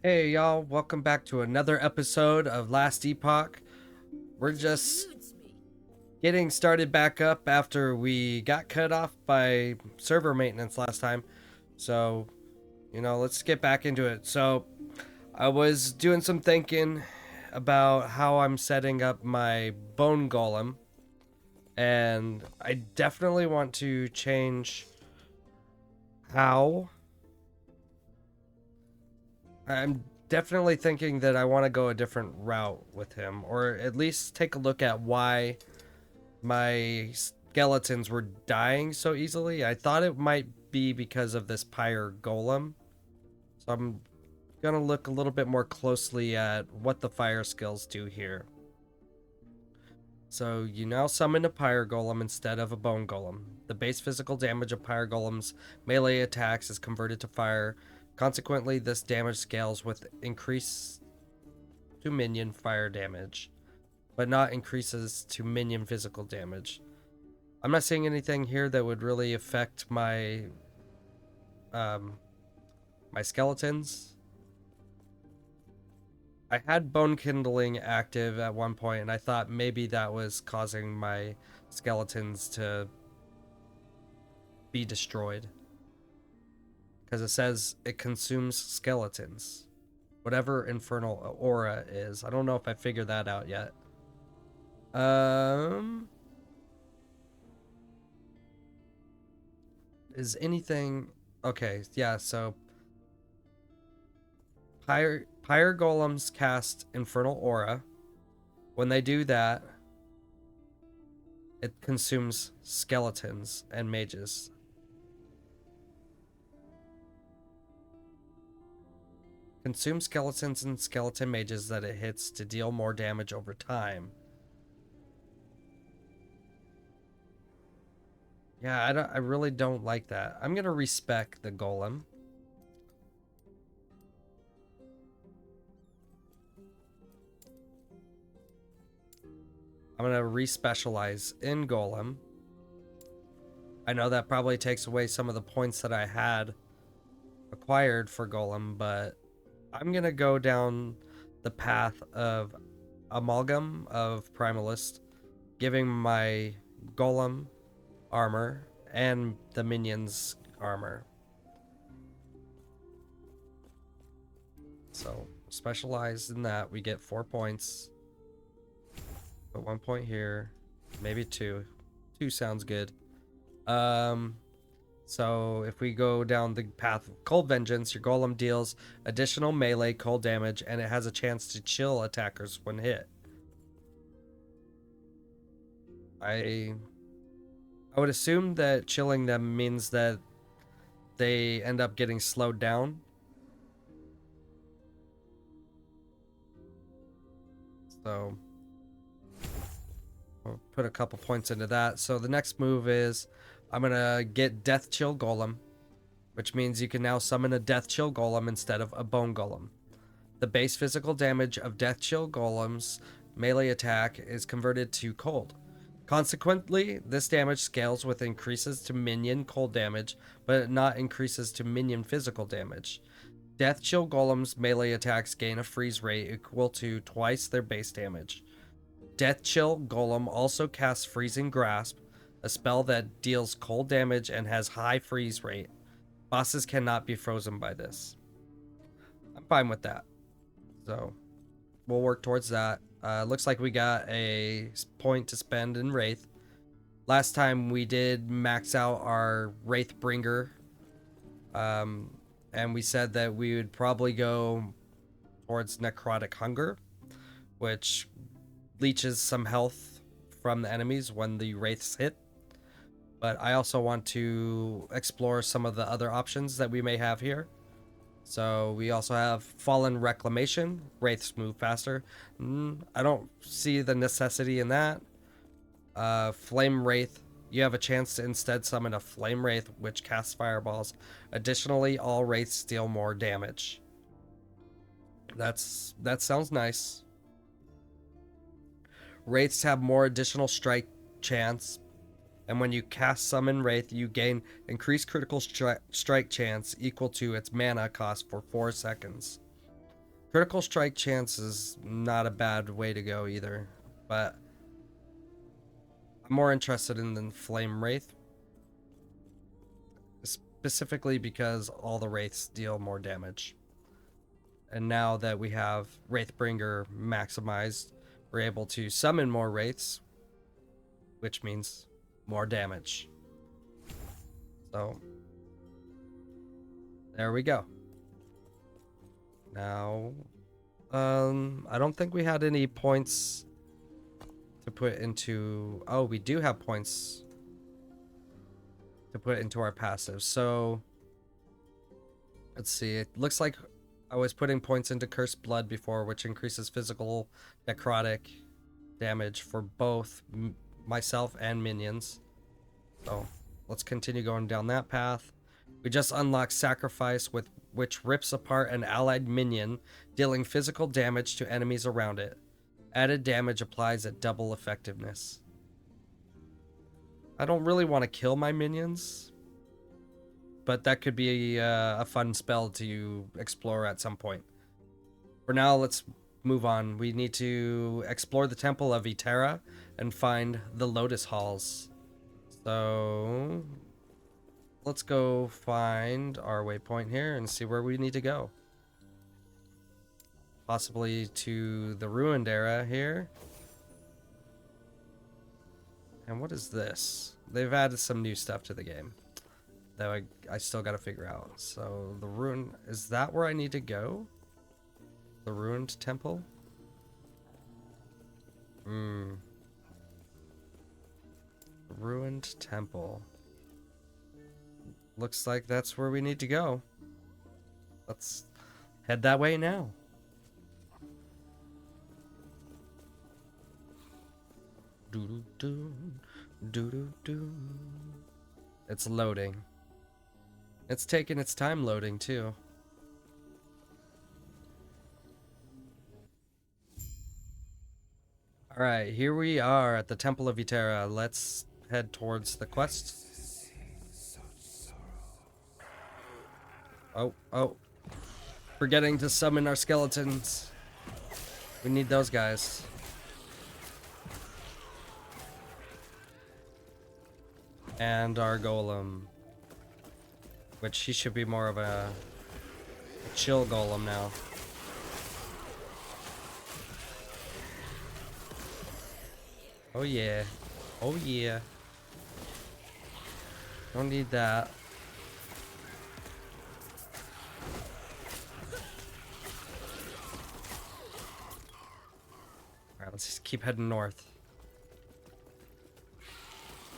Hey y'all, welcome back to another episode of Last Epoch. We're just getting started back up after we got cut off by server maintenance last time. So, let's get back into it. So, I was doing some thinking about how I'm setting up my bone golem, and I definitely want to change how I'm definitely thinking that I want to go a different route with him, or at least take a look at why my skeletons were dying so easily. I thought it might be because of this pyre golem. So I'm gonna look a little bit more closely at what the fire skills do here. So you now summon a pyre golem instead of a bone golem. The base physical damage of pyre golems melee attacks is converted to fire. Consequently, this damage scales with increase to minion fire damage, but not increases to minion physical damage. I'm not seeing anything here that would really affect um my skeletons. I had bone kindling active at one point, and I thought maybe that was causing my skeletons to be destroyed, because it says it consumes skeletons, whatever infernal aura is. I don't know if I figured that out yet. Is anything okay? Yeah, so pyre golems cast infernal aura. When they do that, it consumes skeletons and mages. Consume skeletons and skeleton mages that it hits to deal more damage over time. Yeah, I really don't like that. I'm gonna respec the golem. I'm gonna respecialize in golem. I know that probably takes away some of the points that I had acquired for golem, but I'm gonna go down the path of amalgam of primalist, giving my golem armor and the minions armor. So specialized in that, we get 4 points. Put 1 point here, maybe 2. 2 sounds good. So if we go down the path of Cold Vengeance, your golem deals additional melee cold damage, and it has a chance to chill attackers when hit. I would assume that chilling them means that they end up getting slowed down. So I'll put a couple points into that. So the next move is I'm gonna get Death Chill Golem, which means you can now summon a Death Chill Golem instead of a Bone Golem. The base physical damage of Death Chill Golem's melee attack is converted to cold. Consequently, this damage scales with increases to minion cold damage, but not increases to minion physical damage. Death Chill Golem's melee attacks gain a freeze rate equal to twice their base damage. Death Chill Golem also casts Freezing Grasp, a spell that deals cold damage and has high freeze rate. Bosses cannot be frozen by this. I'm fine with that. So we'll work towards that. Looks like we got a point to spend in Wraith. Last time we did max out our Wraith Bringer. And we said that we would probably go towards Necrotic Hunger, which leeches some health from the enemies when the Wraiths hit. But I also want to explore some of the other options that we may have here. So we also have Fallen Reclamation. Wraiths move faster. I don't see the necessity in that. Flame Wraith. You have a chance to instead summon a Flame Wraith, which casts fireballs. Additionally, all Wraiths deal more damage. That sounds nice. Wraiths have more additional strike chance, and when you cast Summon Wraith, you gain increased critical strike chance equal to its mana cost for 4 seconds. Critical strike chance is not a bad way to go either, but I'm more interested in the Flame Wraith, specifically because all the Wraiths deal more damage. And now that we have Wraithbringer maximized, we're able to summon more Wraiths, which means more damage. So, there we go. Now, I don't think we had any points to put into... Oh, we do have points to put into our passive. So, let's see. It looks like I was putting points into Cursed Blood before, which increases physical necrotic damage for both myself and minions. So, let's continue going down that path. We just unlocked Sacrifice, which rips apart an allied minion, dealing physical damage to enemies around it. Added damage applies at double effectiveness. I don't really want to kill my minions, but that could be a fun spell to explore at some point. For now, let's move on. We need to explore the Temple of Iterra and find the Lotus Halls. So, let's go find our waypoint here and see where we need to go. Possibly to the Ruined Era here. And what is this? They've added some new stuff to the game that I still got to figure out. So the ruin, is that where I need to go? The Ruined Temple? Ruined Temple. Looks like that's where we need to go. Let's head that way now. It's loading. It's taking its time loading too. Alright, here we are at the Temple of Iterra. Let's head towards the quest. Oh. Forgetting to summon our skeletons. We need those guys. And our golem. Which he should be more of a chill golem now. Oh yeah. Oh yeah. Don't need that. Alright, let's just keep heading north.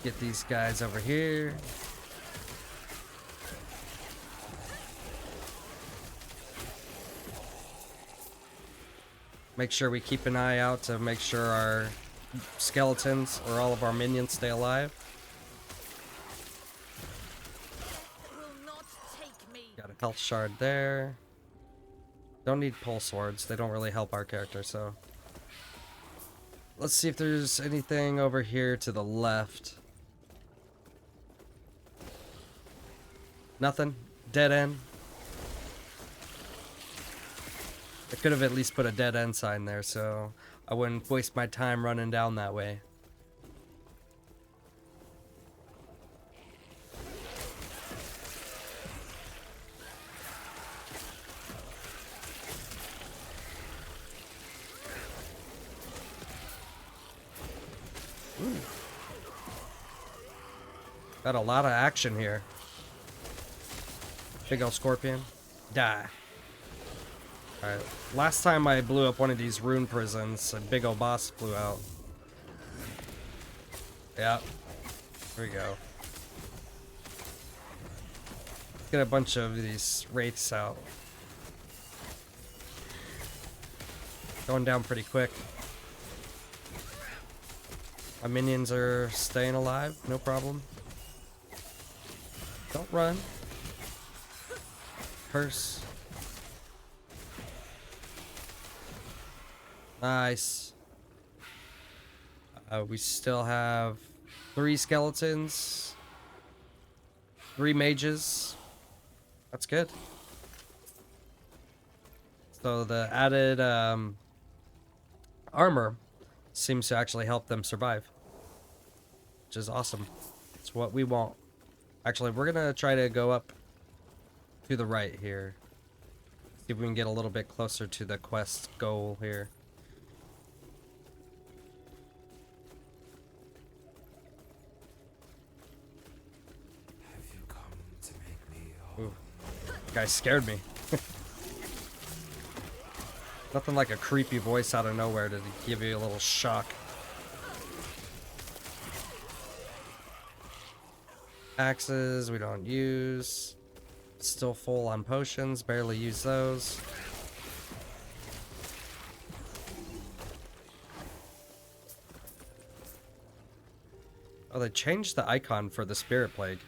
Get these guys over here. Make sure we keep an eye out to make sure our skeletons or all of our minions stay alive. Got a health shard there. Don't need pole swords. They don't really help our character, so. Let's see if there's anything over here to the left. Nothing. Dead end. I could have at least put a dead end sign there, so I wouldn't waste my time running down that way. Ooh. Got a lot of action here. Big old scorpion. Die. Alright. Last time I blew up one of these rune prisons, a big old boss flew out. Yeah. There we go. Get a bunch of these wraiths out. Going down pretty quick. My minions are staying alive, no problem. Don't run. Curse. Nice. We still have 3 skeletons, 3 mages. That's good. So the added armor seems to actually help them survive, which is awesome. It's what we want. Actually, we're gonna try to go up to the right here. See if we can get a little bit closer to the quest goal here. Have you come to make me whole? Ooh. Guy scared me. Nothing like a creepy voice out of nowhere to give you a little shock. Axes we don't use. Still full on potions, barely use those. Oh, they changed the icon for the Spirit Plague.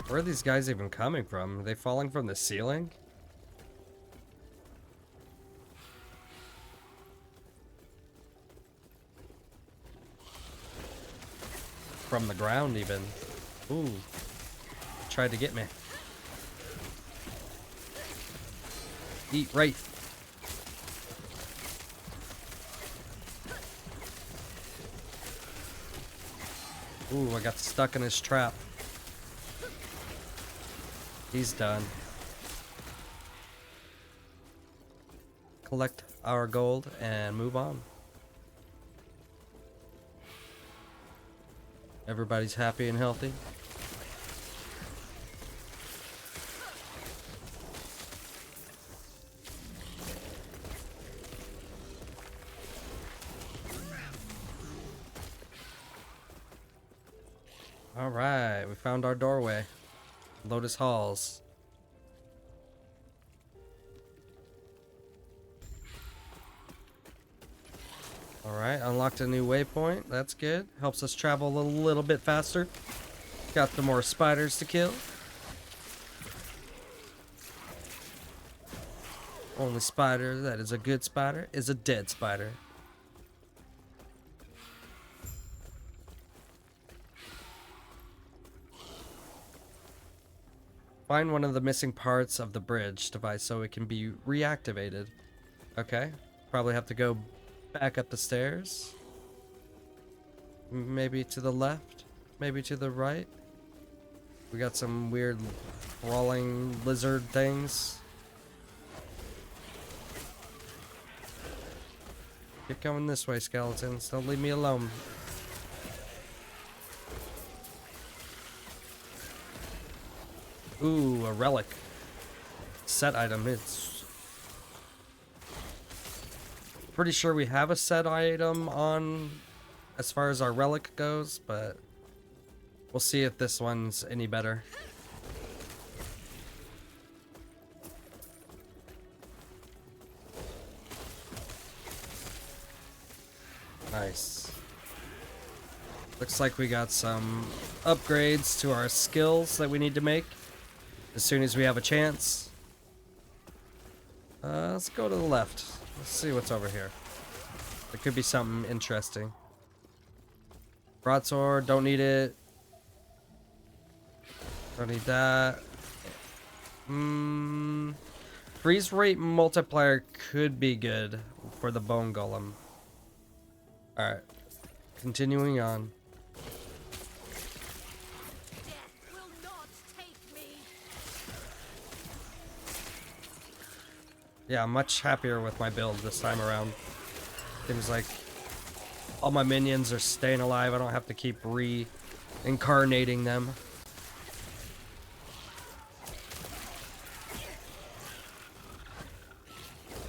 Where are these guys even coming from? Are they falling from the ceiling? From the ground even. Ooh. Tried to get me. Eat Wraith. Ooh, I got stuck in his trap. He's done. Collect our gold and move on. Everybody's happy and healthy. All right, we found our doorway. Lotus Halls. Alright, unlocked a new waypoint. That's good. Helps us travel a little bit faster. Got the more spiders to kill. Only spider that is a good spider is a dead spider. Find one of the missing parts of the bridge device so it can be reactivated. Okay. Probably have to go back up the stairs. Maybe to the left. Maybe to the right. We got some weird crawling lizard things. Keep coming this way, skeletons. Don't leave me alone. Ooh, a relic. Set item. It's pretty sure we have a set item on as far as our relic goes, but we'll see if this one's any better. Nice. Looks like we got some upgrades to our skills that we need to make as soon as we have a chance. Let's go to the left. Let's see what's over here. There could be something interesting. Broadsword, don't need it. Don't need that. Freeze rate multiplier could be good for the bone golem. Alright. Continuing on. Yeah, I'm much happier with my build this time around. Seems like all my minions are staying alive. I don't have to keep reincarnating them.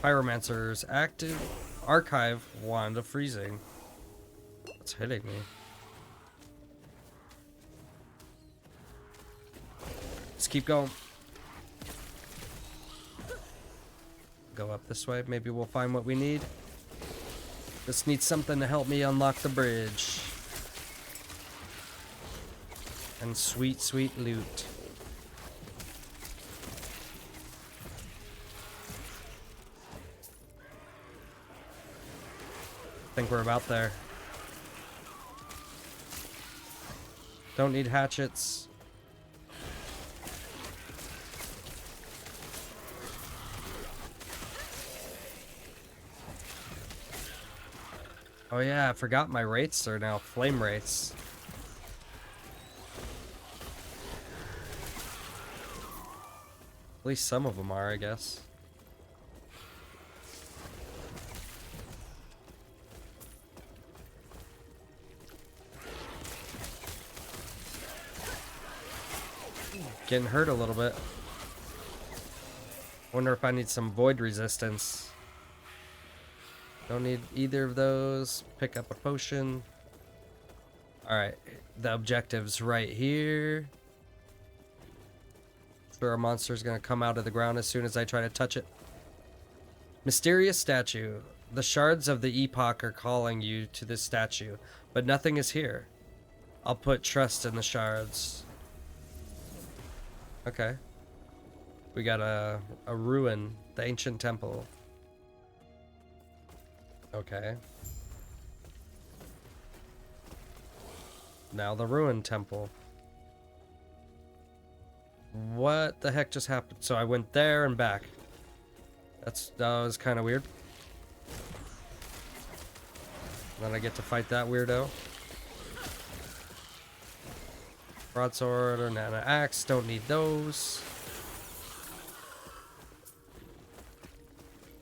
Pyromancer's active archive wand of freezing. What's hitting me? Let's keep going. Go up this way. Maybe we'll find what we need. Just need something to help me unlock the bridge. And sweet, sweet loot. think we're about there. Don't need hatchets. Oh yeah, I forgot my wraiths are now flame wraiths. At least some of them are, I guess. Getting hurt a little bit. Wonder if I need some void resistance. Don't need either of those. Pick up a potion. Alright, the objective's right here. Sure, a monster's gonna come out of the ground as soon as I try to touch it. Mysterious statue. The shards of the Epoch are calling you to this statue, but nothing is here. I'll put trust in the shards. Okay. We got a ruin, the ancient temple. Okay. Now the ruined temple. What the heck just happened? So I went there and back. That was kind of weird. Then I get to fight that weirdo. Broadsword or nana axe, don't need those.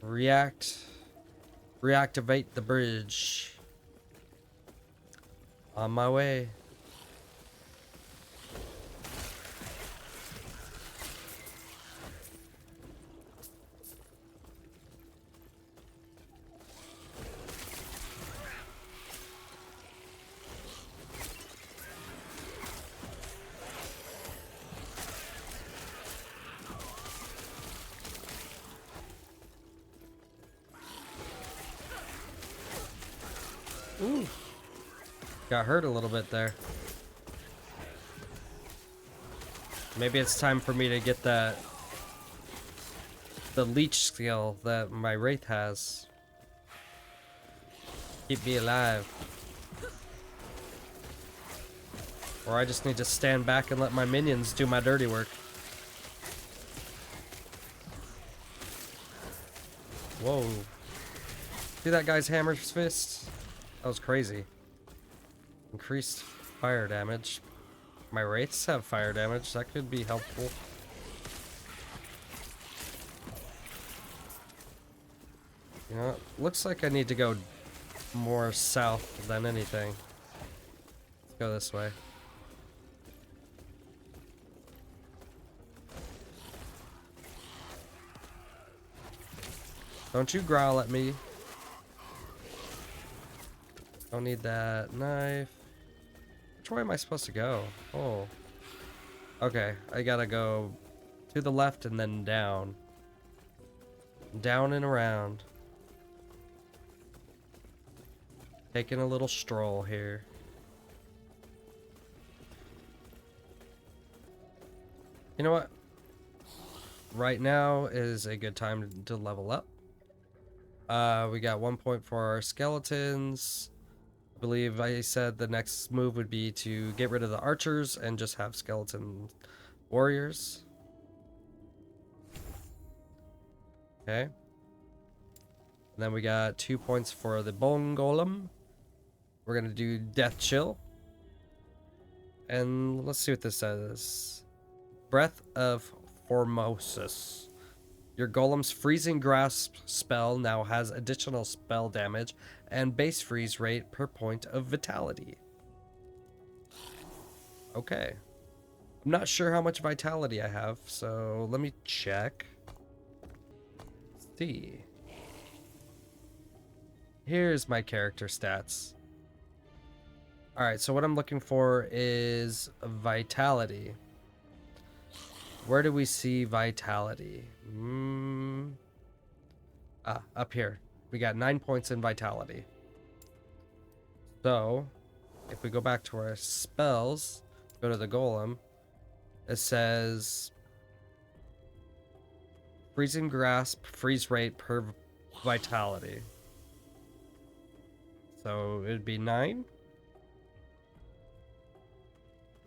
Reactivate the bridge. On my way. Ooh. Got hurt a little bit there. Maybe it's time for me to get the leech skill that my wraith has. Keep me alive. Or I just need to stand back and let my minions do my dirty work. Whoa. See that guy's hammer's fist? That was crazy. Increased fire damage. My wraiths have fire damage. That could be helpful. You know, looks like I need to go more south than anything. Let's go this way. Don't you growl at me. Don't need that knife. Which way am I supposed to go? Oh. Okay, I gotta go to the left and then down. Down and around. Taking a little stroll here. You know what? Right now is a good time to level up. We got 1 point for our skeletons. I believe I said the next move would be to get rid of the archers and just have skeleton warriors. Okay. And then we got 2 points for the bone golem. We're gonna do death chill. And let's see what this says. Breath of Formosus. Your golem's freezing grasp spell now has additional spell damage and base freeze rate per point of vitality. Okay. I'm not sure how much vitality I have, so let me check. Let's see. Here's my character stats. Alright, so what I'm looking for is vitality. Where do we see vitality? Up here. We got 9 points in vitality. So, if we go back to our spells, go to the golem, it says freezing grasp, freeze rate per vitality. So it'd be 9?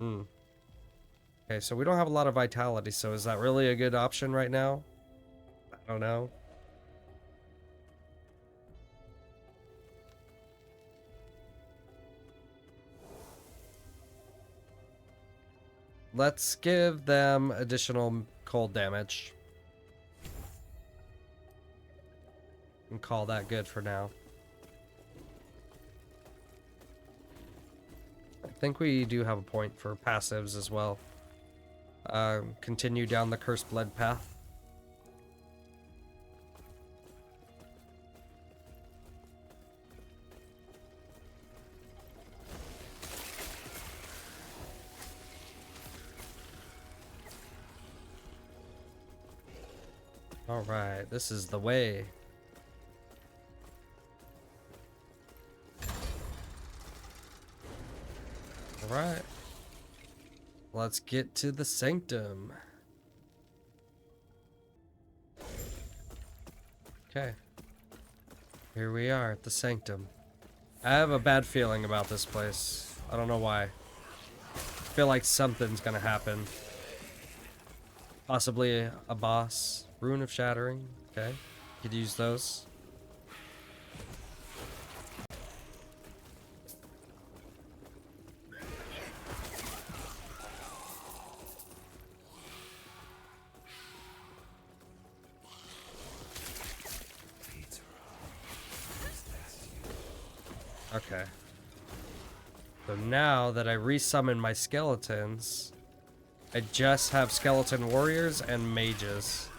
Okay, so we don't have a lot of vitality, so is that really a good option right now? I don't know. Let's give them additional cold damage. And call that good for now. I think we do have a point for passives as well. Continue down the Cursed Blood path. Alright, this is the way. Alright. Let's get to the sanctum. Okay. Here we are at the sanctum. I have a bad feeling about this place. I don't know why. I feel like something's gonna happen. Possibly a boss. Rune of Shattering. Okay. Could use those. Okay. So now that I resummon my skeletons, I just have skeleton warriors and mages.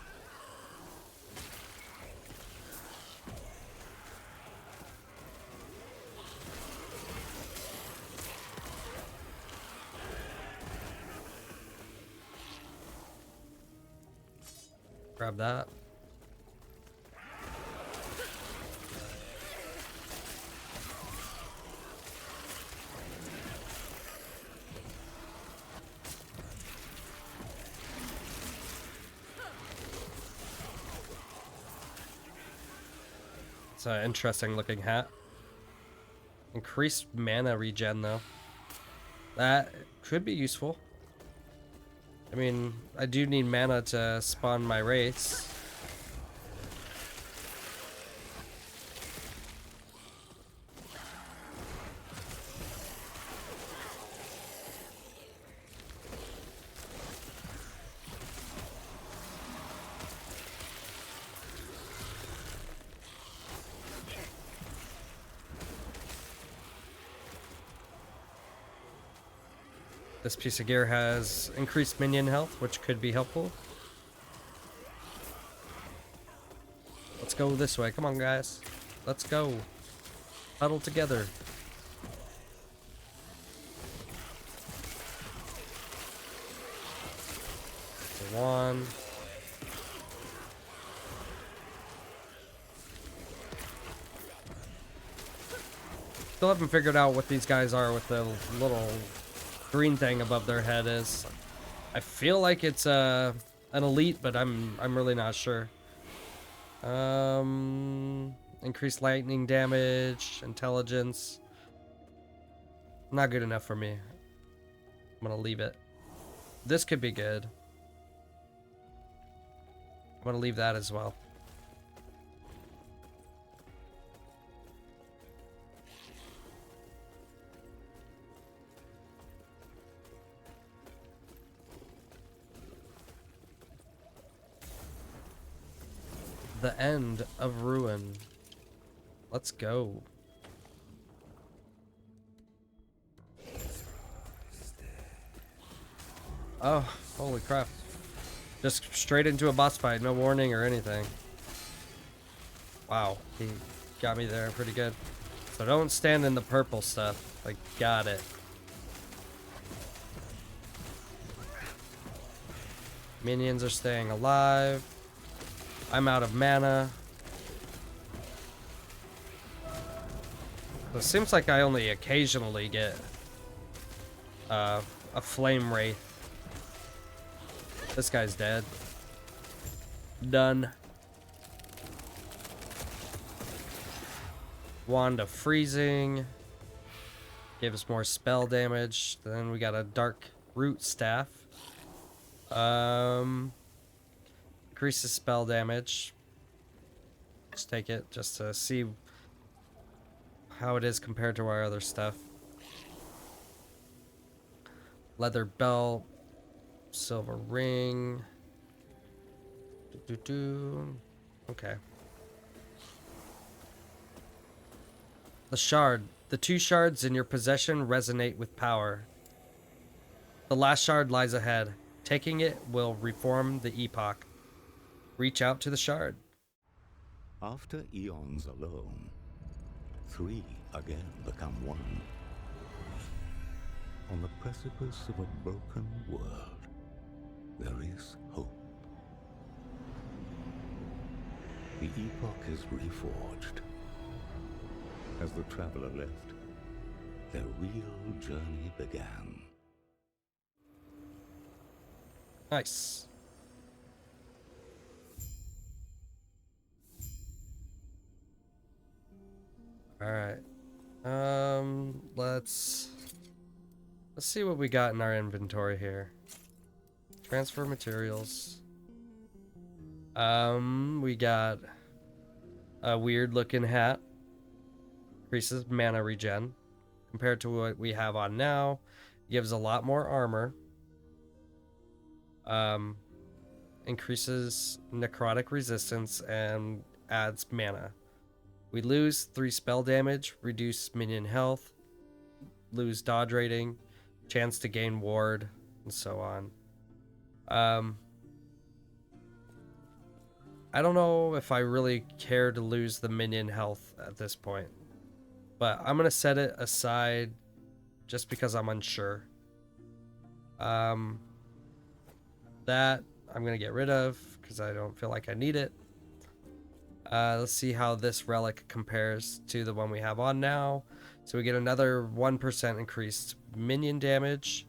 Grab that. It's an interesting looking hat. Increased mana regen though. That could be useful. I mean, I do need mana to spawn my wraiths. This piece of gear has increased minion health, which could be helpful. Let's go this way. Come on, guys. Let's go. Huddle together. One. Still haven't figured out what these guys are with the little green thing above their head is. I feel like it's an elite, but I'm really not sure. Increased lightning damage, intelligence. Not good enough for me. I'm gonna leave it. This could be good. I'm gonna leave that as well. The end of ruin. Let's go. Oh, holy crap. Just straight into a boss fight, no warning or anything. Wow, he got me there pretty good. So don't stand in the purple stuff. Like, got it. Minions are staying alive. I'm out of mana. So it seems like I only occasionally get a flame wraith. This guy's dead. Done. Wand of Freezing. Gives more spell damage. Then we got a Dark Root Staff. Increases spell damage. Just take it just to see how it is compared to our other stuff. Leather belt. Silver ring. Okay. The shard. The 2 shards in your possession resonate with power. The last shard lies ahead. Taking it will reform the Epoch. Reach out to the shard. After eons alone, 3 again become 1. On the precipice of a broken world, there is hope. The Epoch is reforged. As the traveler left, their real journey began. Nice. All right. Let's see what we got in our inventory here. Transfer materials. We got a weird looking hat. Increases mana regen compared to what we have on now. Gives a lot more armor. Increases necrotic resistance and adds mana. We lose 3 spell damage, reduce minion health, lose dodge rating, chance to gain ward, and so on. I don't know if I really care to lose the minion health at this point, but I'm gonna set it aside just because I'm unsure. That I'm gonna get rid of because I don't feel like I need it. Let's see how this relic compares to the one we have on now. So we get another 1% increased minion damage,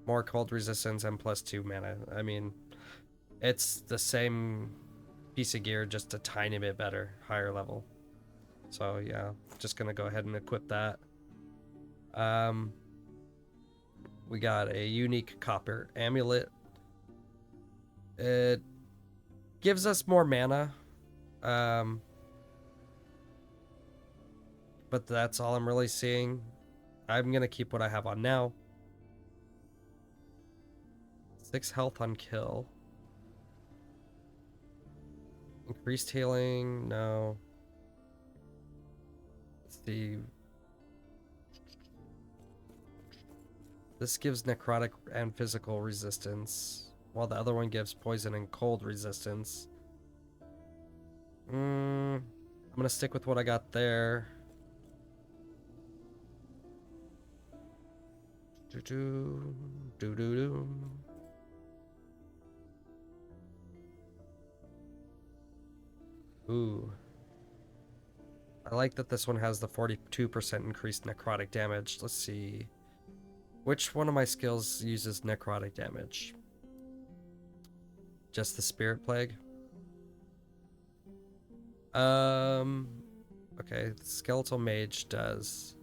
more cold resistance, and +2 mana. I mean, it's the same piece of gear, just a tiny bit better, higher level. So yeah, just gonna go ahead and equip that. We got a unique copper amulet. It gives us more mana. But that's all I'm really seeing. I'm gonna keep what I have on now. 6 health on kill. Increased healing, no. Let's see. This gives necrotic and physical resistance, while the other one gives poison and cold resistance. I'm gonna stick with what I got there. Ooh. I like that this one has the 42% increased necrotic damage. Let's see. Which one of my skills uses necrotic damage? Just the Spirit Plague? Okay, the Skeletal Mage does.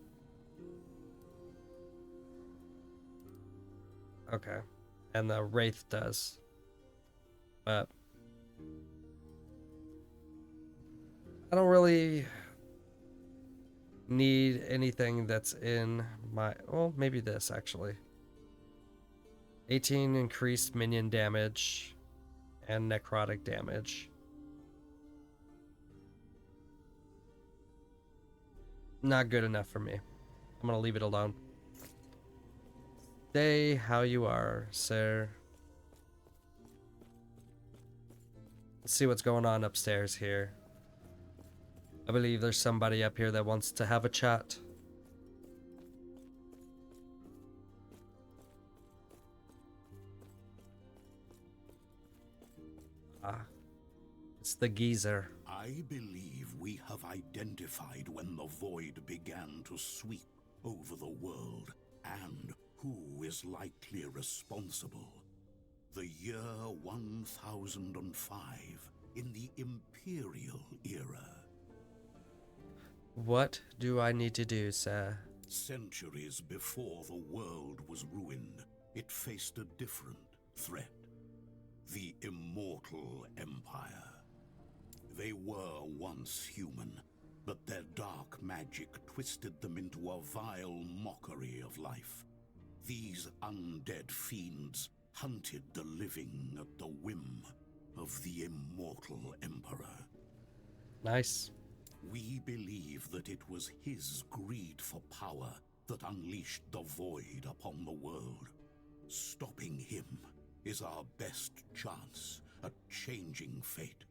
Okay. And the Wraith does. But I don't really need anything that's in my... Well, maybe this, actually. 18 increased minion damage and necrotic damage. Not good enough for me. I'm gonna leave it alone. Stay how you are, sir. Let's see what's going on upstairs here. I believe there's somebody up here that wants to have a chat. Ah, it's the geezer. I believe we have identified when the void began to sweep over the world and who is likely responsible. The year 1005 in the Imperial era. What do I need to do, sir? Centuries before the world was ruined, it faced a different threat. The Immortal Empire. They were once human, but their dark magic twisted them into a vile mockery of life. These undead fiends hunted the living at the whim of the Immortal Emperor. Nice. We believe that it was his greed for power that unleashed the void upon the world. Stopping him is our best chance at changing fate.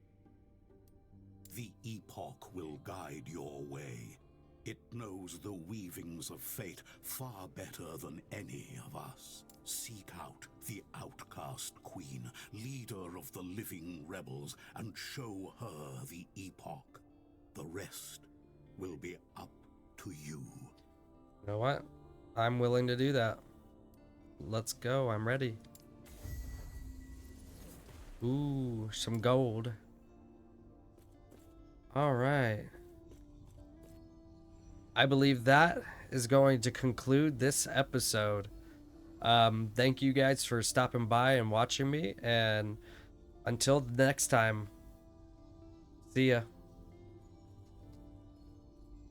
The Epoch will guide your way. It knows the weavings of fate far better than any of us. Seek out the outcast queen, leader of the living rebels, and show her the Epoch. The rest will be up to you. You know what? I'm willing to do that. Let's go. I'm ready. Ooh, some gold. All right. I believe that is going to conclude this episode. Thank you guys for stopping by and watching me. And until next time, see ya.